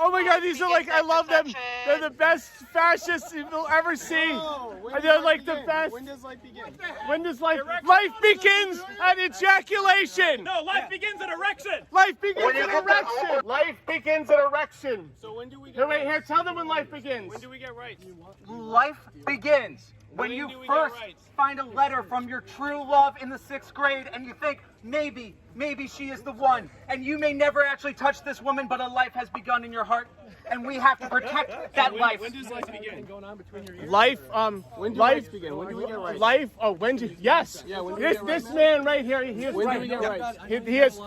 Oh my God, these are like, I love them. They're the best fascists you'll ever see. They're like the best. When does life begin? When does life? Life begins at ejaculation. No, life begins at erection. Life begins at erection. Life begins at erection. So when do we get Here, wait, rights? here, tell them when life begins. When do we get rights? Life begins when you do we get first rights? find a letter from your true love in the 6th grade and you think, maybe she is the one. And you may never actually touch this woman, but a life has begun in your heart. And we have to protect that life. When does life begin? Life, When do life, rights begin? When do we get rights? Life, oh, when do, yes. Yeah, when do we get rights? This man right here, he is When right. do we get rights? He is,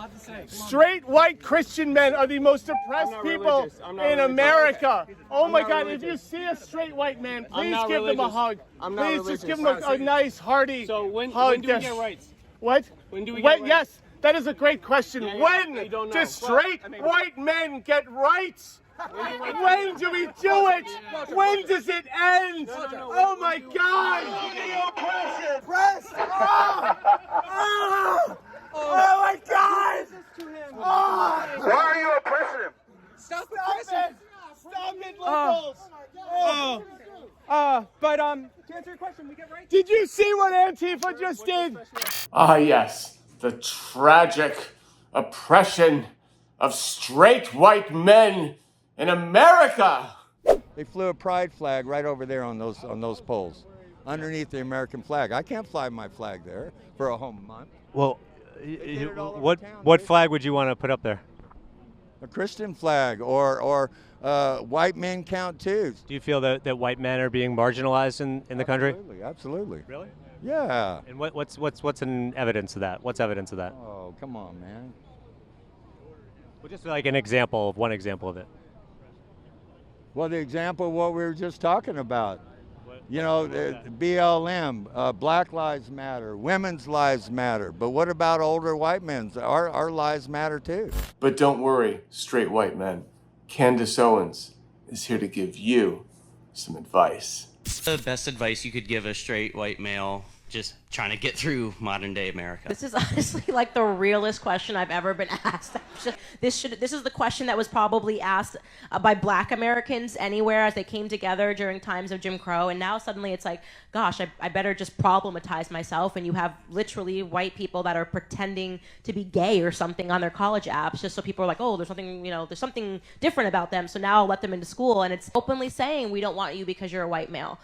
straight white Christian men are the most oppressed not people religious. I'm not in religious. America. Oh my not God, religious. if you see a straight white man, I'm please not give them a religious. hug. I'm not Please just give religious. them a nice, hearty So when hug. do we get rights? What? When do we get rights? Yes, that is a great question. Yeah, When you don't know. do straight white men get rights? When do we do it? When does it end? Oh my God! Press! Oh my God! Why are you oppressing him? Stop it! Stop it, liberals! To answer your question, we get rights. Did you see what Antifa just did? Ah, yes. The tragic oppression of straight white men in America. They flew a pride flag right over there on those poles, underneath the American flag. I can't fly my flag there for a home month. Well, did it all over what town, what right? flag would you want to put up there? A Christian flag or white men count too. Do you feel that white men are being marginalized in the country? Absolutely, absolutely. Really? Yeah. And what's an evidence of that? What's evidence of that? Oh, come on, man. Well, just like an example of one example of it. Well, the example of what we were just talking about. You know, BLM, Black Lives Matter, women's lives matter. But what about older white men? Our lives matter too. But don't worry, straight white men. Candace Owens is here to give you some advice. The best advice you could give a straight white male just trying to get through modern day America? This is honestly like the realest question I've ever been asked. This is the question that was probably asked by Black Americans anywhere as they came together during times of Jim Crow, and now suddenly it's like, gosh, I better just problematize myself, and you have literally white people that are pretending to be gay or something on their college apps just so people are like, oh, there's something different about them, so now I'll let them into school, and it's openly saying we don't want you because you're a white male.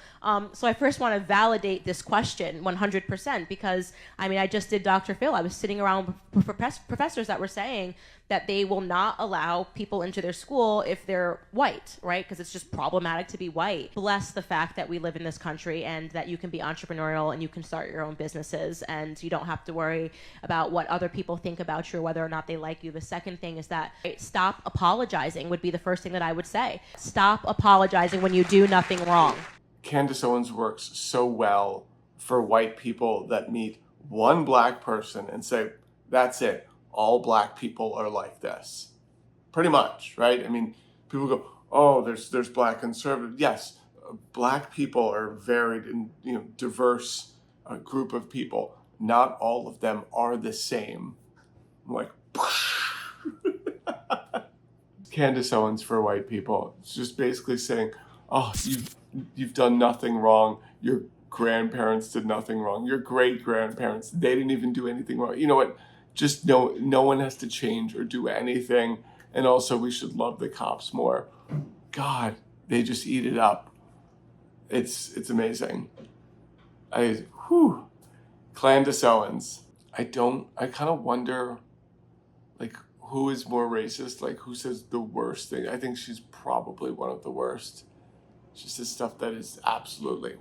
So I first want to validate this question 100%, because I just did Dr. Phil. I was sitting around with professors that were saying that they will not allow people into their school if they're white, right? Because it's just problematic to be white. Bless the fact that we live in this country and that you can be entrepreneurial and you can start your own businesses and you don't have to worry about what other people think about you or whether or not they like you. The second thing is that stop apologizing would be the first thing that I would say. Stop apologizing when you do nothing wrong. Candace Owens works so well for white people that meet one black person and say, that's it. All black people are like this. Pretty much, right? People go, oh, there's black conservative. Yes, black people are varied and diverse group of people. Not all of them are the same. I'm like, Candace Owens for white people. It's just basically saying, oh, you've done nothing wrong. Your grandparents did nothing wrong. Your great-grandparents, they didn't even do anything wrong. You know what? Just no one has to change or do anything. And also we should love the cops more. God, they just eat it up. It's amazing. Candace Owens. I kind of wonder, who is more racist? Who says the worst thing? I think she's probably one of the worst. She says stuff that is absolutely,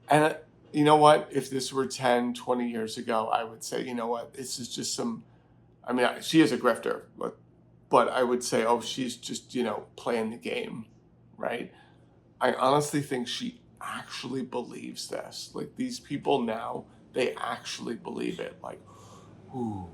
And you know what? If this were 10, 20 years ago, I would say, you know what? This is just she is a grifter, but I would say, oh, she's just, playing the game, right? I honestly think she actually believes this. These people now, they actually believe it. Ooh.